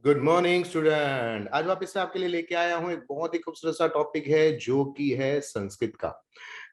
Good morning student. आज वापस से आपके लिए लेके आया हूं एक बहुत ही खूबसूरत सा टॉपिक है जो कि है संस्कृत का।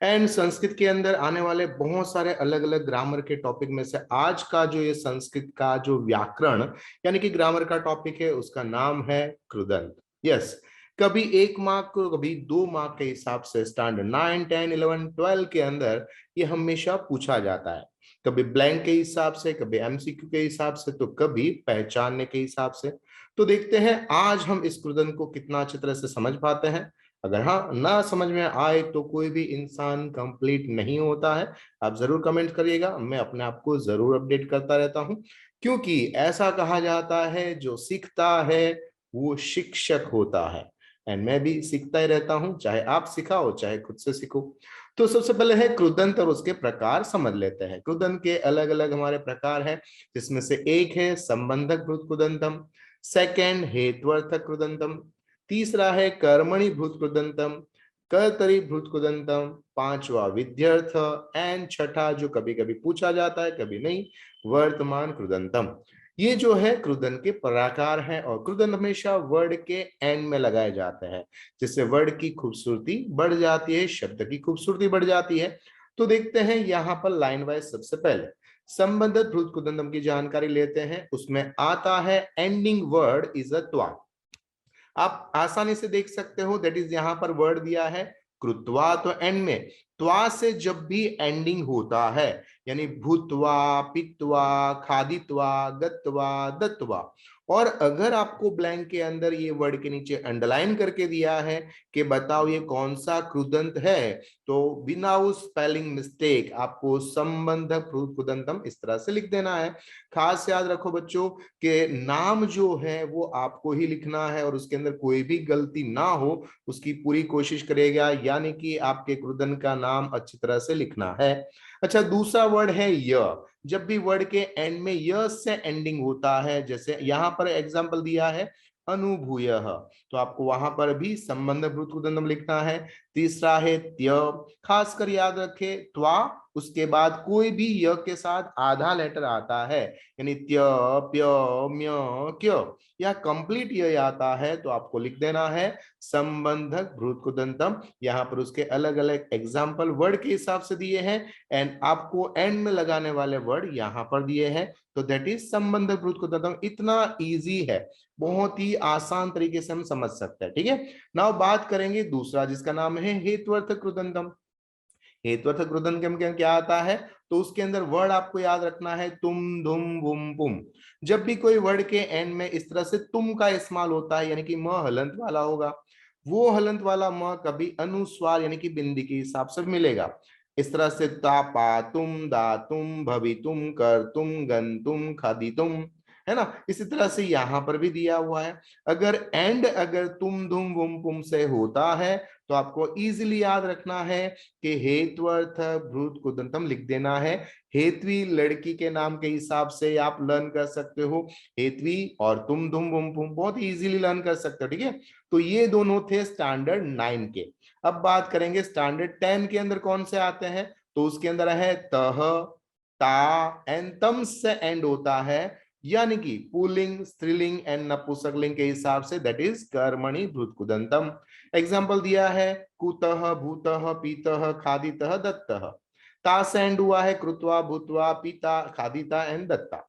एंड संस्कृत के अंदर आने वाले बहुत सारे अलग अलग ग्रामर के टॉपिक में से आज का जो ये संस्कृत का जो व्याकरण यानी कि ग्रामर का टॉपिक है उसका नाम है कृदंत। यस, कभी 1 मार्क कभी 2 मार्क के हिसाब से स्टैंडर्ड 9, 10, 11, 12 के अंदर ये हमेशा पूछा जाता है। कभी ब्लैंक के हिसाब से, कभी एमसीक्यू के हिसाब से, तो कभी पहचानने के हिसाब से। तो देखते हैं आज हम इस कृदंत को कितना अच्छी तरह से समझ पाते हैं। अगर हाँ ना समझ में आए तो कोई भी इंसान कंप्लीट नहीं होता है। आप जरूर कमेंट करिएगा, मैं अपने आप को जरूर अपडेट करता रहता हूं, क्योंकि ऐसा कहा जाता है जो सीखता है वो शिक्षक होता है। एंड मैं भी सीखता ही रहता हूं, चाहे आप सिखाओ चाहे खुद से सीखो। तो सबसे पहले है कृदंत और उसके प्रकार समझ लेते हैं। कृदंत के अलग अलग हमारे प्रकार हैं, जिसमें से एक है संबंधक भूत कृदंतम, सेकंड हेत्वर्थक कृदंतम, तीसरा है कर्मणि भूत कृदंतम, कर्तरी भूत कृदंतम, पांचवा विध्यर्थ, एंड छठा जो कभी कभी पूछा जाता है कभी नहीं, वर्तमान कृदंतम। ये जो है कृदंत के प्रकार हैं और कृदंत हमेशा वर्ड के एंड में लगाए जाते हैं, जिससे वर्ड की खूबसूरती बढ़ जाती है, शब्द की खूबसूरती बढ़ जाती है। तो देखते हैं यहाँ पर लाइन वाइज। सबसे पहले संबंधित भूत कृदंतम की जानकारी लेते हैं। उसमें आता है एंडिंग वर्ड इज अ त्वा। आप आसानी से देख सकते हो, दैट इज यहां पर वर्ड दिया है कृत्वा, तो एंड में त्वा से जब भी एंडिंग होता है यानी भूतवा, पित्वा, खादित्वा, गत्वा, दत्वा, और अगर आपको ब्लैंक के अंदर ये वर्ड के नीचे अंडरलाइन करके दिया है कि बताओ ये कौन सा कृदंत है, तो बिना उस स्पेलिंग मिस्टेक आपको संबंधक कृदंतम इस तरह से लिख देना है। खास याद रखो बच्चों कि नाम जो है वो आपको ही लिखना है और उसके अंदर कोई भी गलती ना हो उसकी पूरी कोशिश करेगा, यानी कि आपके कृदंत का नाम अच्छी तरह से लिखना है। अच्छा, दूसरा वर्ड है य। जब भी वर्ड के एंड में य से एंडिंग होता है, जैसे यहां पर एग्जांपल दिया है अनुभूय, तो आपको वहां पर भी संबंध भूत कृदंतम लिखना है। तीसरा है त्य। खासकर याद रखे त्वा उसके बाद कोई भी य के साथ आधा लेटर आता है, यानी त्य, प्य, म्य, क्य, या कंप्लीट य आता है तो आपको लिख देना है संबंधक भ्रूत कृदंतम। यहाँ पर उसके अलग अलग एग्जाम्पल वर्ड के हिसाब से दिए हैं एंड आपको एंड में लगाने वाले वर्ड यहाँ पर दिए हैं, तो दैट इज संबंधक भ्रूत कृदंतम। इतना इजी है, बहुत ही आसान तरीके से हम समझ सकते हैं। ठीक है, नाउ बात करेंगे दूसरा जिसका नाम है हेतुअर्थ कृदंतम। हेतुअर्थ कृदंतम के क्या आता है, तो उसके अंदर वर्ड आपको याद रखना है तुम, धुम, बुम, पुम। जब भी कोई वर्ड के एंड में इस तरह से तुम का इस्तेमाल होता है यानी कि म हलंत वाला होगा, वो हलंत वाला म कभी अनुस्वार यानी कि बिंदी के हिसाब से मिलेगा। इस तरह से तापा तुम, दा तुम, भवि तुम, कर तुम, गन तुम, खादी तुम, है ना। इसी तरह से यहां पर भी दिया हुआ है। अगर एंड अगर तुम, धुम, बुम, पुम से होता है तो आपको इजीली याद रखना है कि हेत्वर्थ भ्रूत कृदंतम लिख देना है। हेतवी लड़की के नाम के हिसाब से आप लर्न कर सकते हो, हेतवी और तुम, धुम, बुम, पुम बहुत इजीली लर्न कर सकते हो। ठीक है, तो ये दोनों थे स्टैंडर्ड 9 के। अब बात करेंगे स्टैंडर्ड 10 के अंदर कौन से आते हैं, तो उसके अंदर है तह, ता एंड तम से एंड होता है, यानी कि पुल्लिंग, स्त्रीलिंग एंड नपुंसकलिंग के हिसाब से दैट इज कर्मणि भ्रूत कृदंतम। एग्जाम्पल दिया है कुतः, भूतः, पीतः, खादितः, दत्तः। ता से एंड हुआ है कृत्वा, भूतवा, पीता, खादिता एंड दत्ता।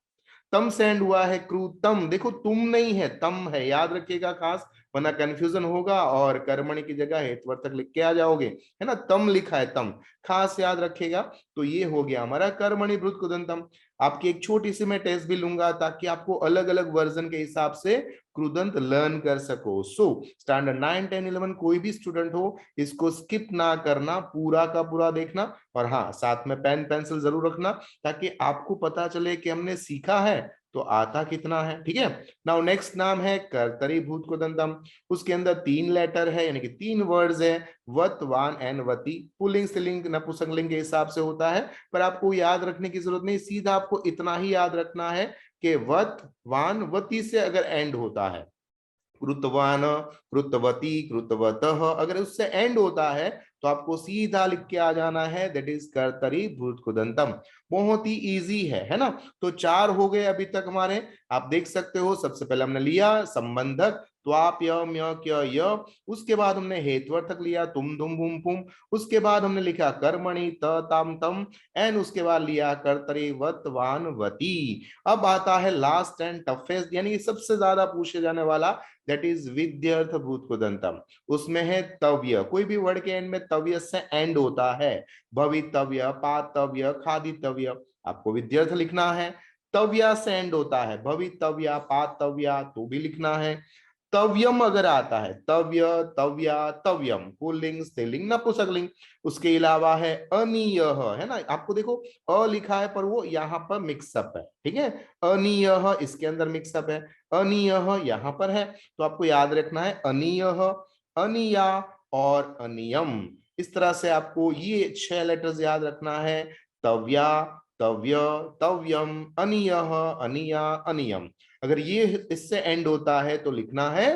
तम से एंड हुआ है क्रूतम, देखो तुम नहीं है तम है, याद रखिएगा खास, वरना कंफ्यूजन होगा और कर्मणि की जगह हेतुअर्थक लिख के आ जाओगे, है ना। तम लिखा है तम, खास याद रखिएगा। तो ये हो गया हमारा कर्मणि भ्रूत कृदंतम। आपकी एक छोटी सी मैं टेस्ट भी लूंगा ताकि आपको अलग अलग वर्जन के हिसाब से कृदंत लर्न कर सको। सो स्टैंडर्ड 9, 10, 11 कोई भी स्टूडेंट हो इसको स्किप ना करना, पूरा का पूरा देखना, और हाँ साथ में पेन पेंसिल जरूर रखना ताकि आपको पता चले कि हमने सीखा है तो आता कितना है। ठीक है, नाउ नेक्स्ट नाम है कर्तरी भूत कृदंतम। उसके अंदर 3 लेटर है यानी कि 3 वर्ड्स है, वत, वान एंड वती। पुल्लिंग, स्त्रीलिंग, नपुंसकलिंग के हिसाब से होता है, पर आपको याद रखने की जरूरत नहीं, सीधा आपको इतना ही याद रखना है कि वत, वान, वती से अगर एंड होता है, कृतवान, कृतवती, कृतवतः, अगर उससे एंड होता है तो आपको सीधा लिख के आ जाना है, दैट इज कर्तरी भूत कृदंतम। बहुत ही इजी है ना। तो 4 हो गए अभी तक हमारे। आप देख सकते हो, सबसे पहले हमने लिया संबंधक त्वाप यम य क्य य, उसके बाद हमने हेत्वर्थक लिया तुम दुम बुम पुम, उसके बाद हमने लिखा कर्मणि त ताम तम, एंड उसके बाद लिया कर्तरी वत वान वती। अब आता है लास्ट एंड टफेस्ट, यानी कि सबसे ज्यादा पूछे जाने वाला, दैट इज विद्यर्थ भूत कृदंतम। उसमें है तव्य, कोई भी वर्ड के एंड में तव्य से एंड होता है, भवितव्य, पातव्य, खादितव्य, आपको विद्यर्थ लिखना है। तव्या से एंड होता है, भवितव्या, पातव्या, तो भी लिखना है। तव्यम अगर आता है, तव्य, तव्या, तव्यम, पुल्लिंग, स्त्रीलिंग, नपुंसकलिंग। उसके अलावा है अनियह, है ना, आपको देखो अ लिखा है पर वो यहाँ पर मिक्सअप है, ठीक है। अनियह इसके अंदर मिक्सअप है, अनियह यहाँ पर है, तो आपको याद रखना है अनियह, अनिया और अनियम। इस तरह से आपको ये 6 लेटर्स याद रखना है, तव्या, तव्य, तव्यम, अनियह, अनिया, अनियम। अगर ये इससे एंड होता है तो लिखना है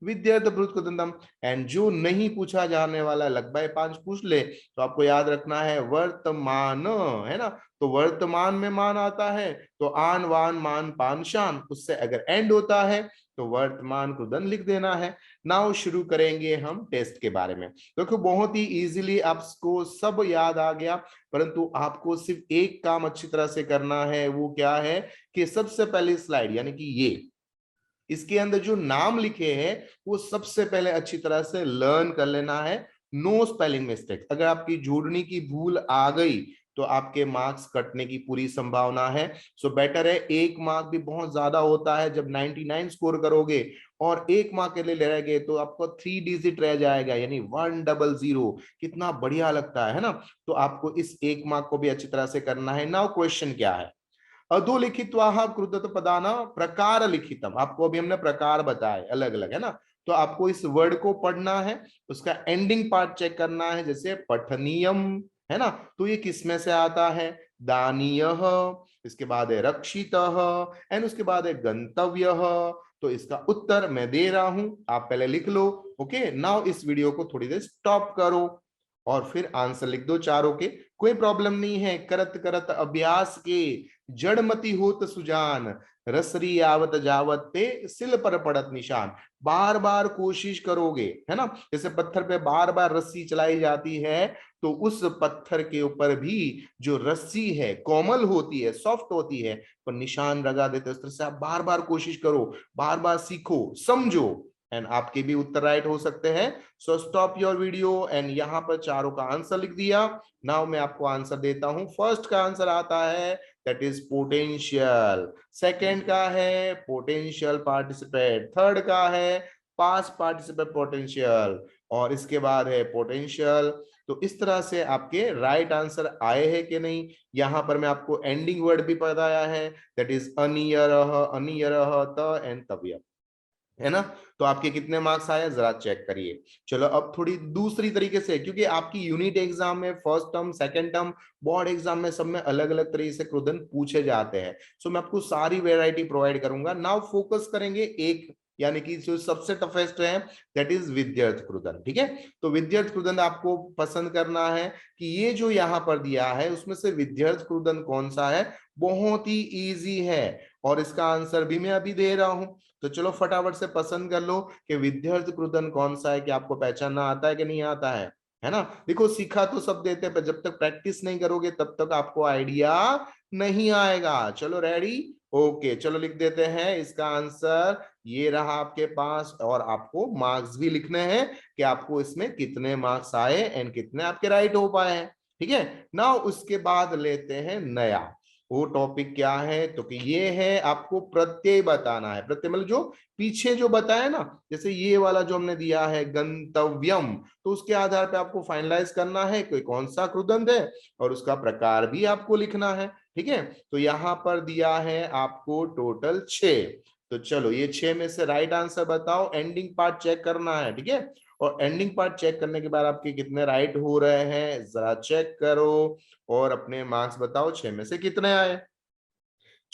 विद्यर्थ भूत कृदंतम। एंड जो नहीं पूछा जाने वाला, लग बाय 5 पूछ ले तो आपको याद रखना है वर्तमान, है ना। तो वर्तमान में मान आता है, तो आन वान मान पान शान, उससे अगर एंड होता है तो वर्तमान कृदंत लिख देना है। नाउ शुरू करेंगे हम टेस्ट के बारे में। देखो बहुत ही इजीली आपको सब याद आ गया, परंतु आपको सिर्फ एक काम अच्छी तरह से करना है, वो क्या है कि सबसे पहली स्लाइड यानी कि ये, इसके अंदर जो नाम लिखे हैं वो सबसे पहले अच्छी तरह से लर्न कर लेना है। नो स्पेलिंग मिस्टेक, अगर आपकी जोड़नी की भूल आ गई तो आपके मार्क्स कटने की पूरी संभावना है। सो बेटर है, एक मार्क भी बहुत ज्यादा होता है जब 99 स्कोर करोगे और एक मार्क के लिए रह गए तो आपको 3 डिजिट रह जाएगा, यानी 100, कितना बढ़िया लगता है ना। तो आपको इस एक मार्क को भी अच्छी तरह से करना है। नाउ क्वेश्चन क्या है, अधोलिखित्वा कृदत पदाना प्रकार लिखितम, आपको अभी हमने प्रकार बताए अलग अलग, है ना। तो आपको इस वर्ड को पढ़ना है, उसका एंडिंग पार्ट चेक करना है, जैसे पठनीयम, है ना, तो ये किस में से आता है, दानीयः, इसके बाद है रक्षितः, एंड उसके बाद है गंतव्यः। तो इसका उत्तर मैं दे रहा हूं, आप पहले लिख लो। ओके, नाउ इस वीडियो को थोड़ी देर स्टॉप करो और फिर आंसर लिख दो चारों के, कोई प्रॉब्लम नहीं है। करत करत अभ्यास के जड़मती होत सुजान, रसरी आवत जावत ते सिल पर पड़त निशान। बार बार कोशिश करोगे, है ना, जैसे पत्थर पे बार बार रस्सी चलाई जाती है, तो उस पत्थर के ऊपर भी जो रस्सी है कोमल होती है, सॉफ्ट होती है, पर निशान लगा देते, उस तरह से आप बार बार कोशिश करो, बार बार सीखो, समझो, एंड आपके भी उत्तर राइट हो सकते हैं। So stop your video and यहाँ पर चारों का आंसर लिख दिया। नाउ मैं आपको आंसर देता हूं। फर्स्ट का आंसर आता है, दैट इज पोटेंशियल। सेकंड का है पोटेंशियल पार्टिसिपेट, थर्ड का है पास्ट पार्टिसिपेट पोटेंशियल, और इसके बाद है पोटेंशियल। तो इस तरह से आपके राइट आंसर आए हैं कि नहीं, यहां पर मैं आपको एंडिंग वर्ड भी बताया है, दैट इज अनियरह, अनियरह, त एंड तव्य, है ना। तो आपके कितने मार्क्स आए जरा चेक करिए। चलो अब थोड़ी दूसरी तरीके से, क्योंकि आपकी यूनिट एग्जाम में first term, second term, board exam में सब में अलग अलग तरीके से क्वेश्चन पूछे जाते हैं। सो मैं आपको सारी वेराइटी प्रोवाइड करूंगा। नाउ फोकस करेंगे एक, यानी कि जो सबसे टफेस्ट है, दैट इज विद्यार्थ क्रुदन, ठीक है। तो विद्यार्थ क्रुदन आपको पसंद करना है कि ये जो यहाँ पर दिया है उसमें से विद्यार्थ क्रुदन कौन सा है, बहुत ही इजी है, और इसका आंसर भी मैं अभी दे रहा हूं। तो चलो फटाफट से पसंद कर लो कि विद्यार्थ क्रुदन कौन सा है, कि आपको पहचानना आता है कि नहीं आता है ना। देखो सीखा तो सब देते हैं, पर जब तक प्रैक्टिस नहीं करोगे तब तक आपको आइडिया नहीं आएगा। चलो रेडी, ओके, चलो लिख देते हैं इसका आंसर, ये रहा आपके पास, और आपको मार्क्स भी लिखने हैं कि आपको इसमें कितने मार्क्स आए एंड कितने आपके राइट हो पाए हैं, ठीक है। नाउ उसके बाद लेते हैं नया, वो टॉपिक क्या है, तो कि ये है आपको प्रत्यय बताना है। प्रत्यय मतलब जो पीछे जो बताया ना, जैसे ये वाला जो हमने दिया है गंतव्यम, तो उसके आधार पे आपको फाइनलाइज करना है कोई कौन सा कृदंत है, और उसका प्रकार भी आपको लिखना है, ठीक है। तो यहां पर दिया है आपको टोटल 6। तो चलो ये 6 में से राइट आंसर बताओ, एंडिंग पार्ट चेक करना है, ठीक है। और एंडिंग पार्ट चेक करने के बाद आपके कितने राइट हो रहे हैं जरा चेक करो, और अपने मार्क्स बताओ 6 में से कितने आए।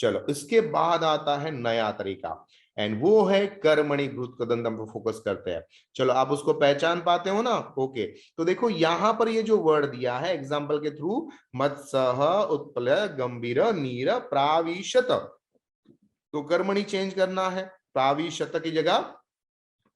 चलो इसके बाद आता है नया तरीका। एंड वो है कर्मणि भूत कृदंतम पर फोकस करते हैं। चलो आप उसको पहचान पाते हो ना? ओके, तो देखो यहां पर ये जो वर्ड दिया है एग्जाम्पल के थ्रू, मत्सह उत्पल गंभीर नीर प्राविशत, तो कर्मणि चेंज करना है, प्राविशत की जगह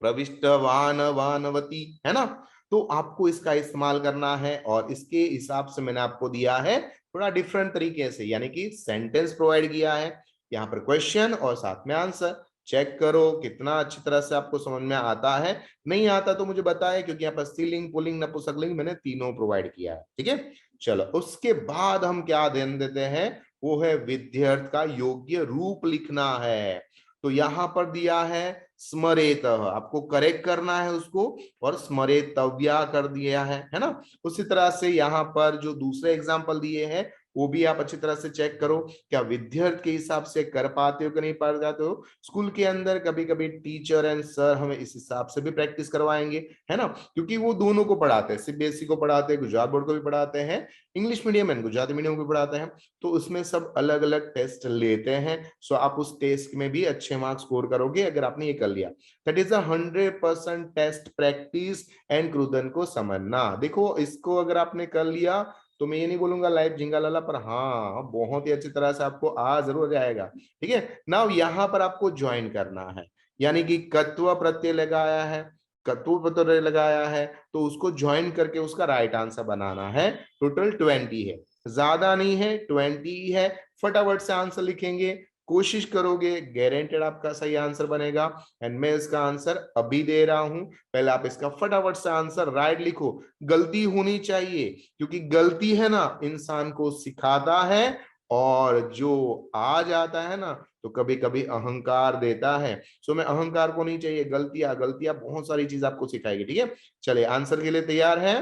प्रविष्ट वान वानवती, है ना? तो आपको इसका इस्तेमाल करना है और इसके हिसाब से मैंने आपको दिया है थोड़ा डिफरेंट तरीके से, यानी कि सेंटेंस प्रोवाइड किया है, यहाँ पर क्वेश्चन और साथ में आंसर। चेक करो कितना अच्छी तरह से आपको समझ में आता है। नहीं आता तो मुझे बताए, क्योंकि यहाँ पर स्त्रीलिंग पुल्लिंग नपुंसकलिंग मैंने तीनों प्रोवाइड किया है। ठीक है, चलो उसके बाद हम क्या ध्यान देते हैं, वो है विध्यर्थ का योग्य रूप लिखना है। तो यहां पर दिया है स्मरेत, आपको करेक्ट करना है उसको, और स्मरेतव्या कर दिया है ना? उसी तरह से यहाँ पर जो दूसरे एग्जाम्पल दिए हैं वो भी आप अच्छी तरह से चेक करो, क्या विद्यार्थी के हिसाब से कर पाते हो कि नहीं पढ़ जाते हो। स्कूल के अंदर कभी कभी टीचर एंड सर हमें इस हिसाब से भी प्रैक्टिस करवाएंगे, है ना? क्योंकि वो दोनों को पढ़ाते हैं, सीबीएसई को पढ़ाते हैं, गुजरात बोर्ड को भी पढ़ाते हैं, English medium and Gujarati medium को भी पढ़ाते हैं। तो उसमें सब अलग अलग टेस्ट लेते हैं। सो आप उस टेस्ट में भी अच्छे मार्क्स स्कोर करोगे अगर आपने ये कर लिया। That is 100% test practice and क्रुदन को समझना। देखो इसको अगर आपने कर लिया तो मैं ये नहीं बोलूंगा लाइफ झिंगा लाला, पर हाँ बहुत ही अच्छी तरह से आपको आ जरूर जाएगा। ठीक है, नाउ यहाँ पर आपको ज्वाइन करना है, यानी कि कत्व प्रत्यय लगाया है, कत्व प्रत्यय लगाया है, तो उसको ज्वाइन करके उसका राइट आंसर बनाना है। टोटल 20 है, ज्यादा नहीं है, 20 है। फटाफट से आंसर लिखेंगे, कोशिश करोगे, गारंटेड आपका सही आंसर बनेगा। एंड मैं इसका आंसर अभी दे रहा हूं, पहले आप इसका फटाफट से आंसर राइट लिखो। गलती होनी चाहिए, क्योंकि गलती है ना इंसान को सिखाता है, और जो आ जाता है ना तो कभी कभी अहंकार देता है। सो मैं अहंकार को नहीं चाहिए, गलतियां गलतियां बहुत सारी चीज आपको सिखाएगी। ठीक है, चलिए आंसर के लिए तैयार है?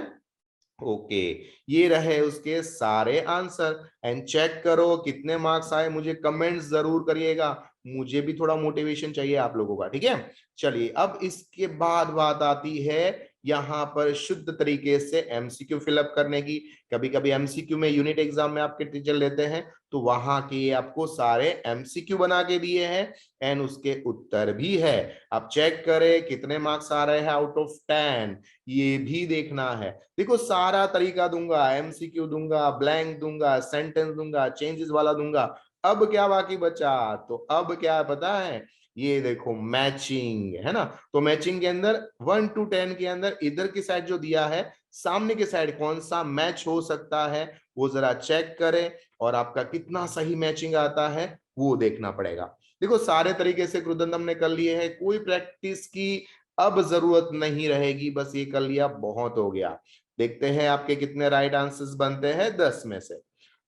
ओके, ये रहे उसके सारे आंसर। एंड चेक करो कितने मार्क्स आए, मुझे कमेंट्स जरूर करिएगा, मुझे भी थोड़ा मोटिवेशन चाहिए आप लोगों का। ठीक है, चलिए अब इसके बाद बात आती है यहाँ पर शुद्ध तरीके से एमसीक्यू फिलअप करने की। कभी कभी एमसीक्यू में यूनिट एग्जाम में आपके टीचर लेते हैं, तो वहां के आपको सारे एमसीक्यू बना के दिए हैं एंड उसके उत्तर भी है। आप चेक करें कितने मार्क्स आ रहे हैं आउट ऑफ 10, ये भी देखना है। देखो सारा तरीका दूंगा, एमसीक्यू दूंगा, ब्लैंक दूंगा, सेंटेंस दूंगा, चेंजेस वाला दूंगा। अब क्या बाकी बचा, तो अब क्या पता है, ये देखो मैचिंग, है ना? तो मैचिंग के अंदर 1 to 10 के अंदर इधर की साइड जो दिया है, सामने के साइड कौन सा मैच हो सकता है वो जरा चेक करें, और आपका कितना सही मैचिंग आता है वो देखना पड़ेगा। देखो सारे तरीके से क्रुदंतम ने कर लिए हैं, कोई प्रैक्टिस की अब जरूरत नहीं रहेगी, बस ये कर लिया बहुत हो गया। देखते हैं आपके कितने राइट आंसर्स बनते हैं 10 में से।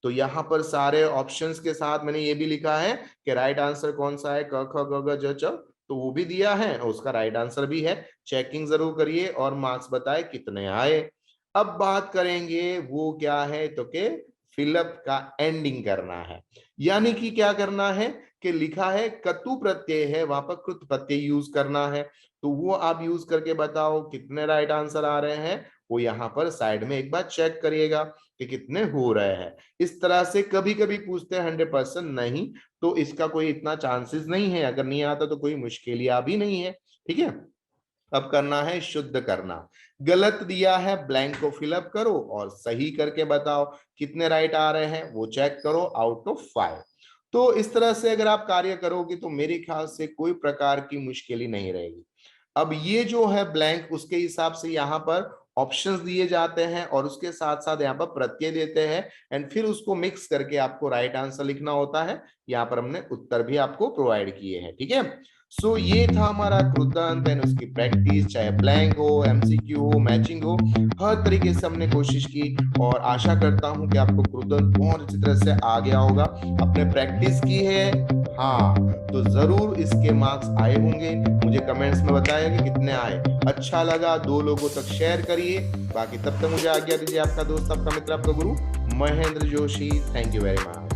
तो यहाँ पर सारे ऑप्शंस के साथ मैंने ये भी लिखा है कि राइट आंसर कौन सा है, क ख ग घ ज च, तो वो भी दिया है, उसका राइट आंसर भी है। चेकिंग जरूर करिए और मार्क्स बताए कितने आए। अब बात करेंगे वो क्या है, तो के फिलअप का एंडिंग करना है, यानी कि क्या करना है कि लिखा है कतु प्रत्यय है, वहां पर कृत प्रत्यय यूज करना है। तो वो आप यूज करके बताओ कितने राइट आंसर आ रहे हैं, वो यहाँ पर साइड में एक बार चेक करिएगा कि कितने हो रहे हैं। इस तरह से कभी कभी पूछते हैं 100% नहीं, तो इसका कोई इतना चांसेस नहीं है, अगर नहीं आता तो कोई मुश्किलियां भी नहीं है। ठीक है, अब करना है शुद्ध करना। गलत दिया है ब्लैंक को फिलअप करो और सही करके बताओ कितने राइट आ रहे हैं, वो चेक करो आउट ऑफ 5। तो इस तरह से अगर आप कार्य करोगे तो मेरे ख्याल से कोई प्रकार की मुश्किल नहीं रहेगी। अब ये जो है ब्लैंक, उसके हिसाब से यहाँ पर ऑप्शंस दिए जाते हैं और उसके साथ साथ यहाँ पर प्रत्यय देते हैं, एंड फिर उसको मिक्स करके आपको राइट आंसर लिखना होता है। यहाँ पर हमने उत्तर भी आपको प्रोवाइड किए हैं। ठीक है, सो ये था हमारा कृदंत एंड उसकी प्रैक्टिस, चाहे ब्लैंक हो, एमसीक्यू हो, मैचिंग हो, हर तरीके से हमने कोशिश की, और आशा करता हूं कि आपको कृदंत बहुत अच्छी तरह से आ गया होगा। आपने प्रैक्टिस की है, हाँ, तो जरूर इसके मार्क्स आए होंगे। मुझे कमेंट्स में बताइए कि कितने आए। अच्छा लगा 2 लोगों तक शेयर करिए। बाकी तब तक मुझे आज्ञा दीजिए, आपका दोस्त, आपका मित्र, आपका गुरु Mahendra Joshi. Thank you very much.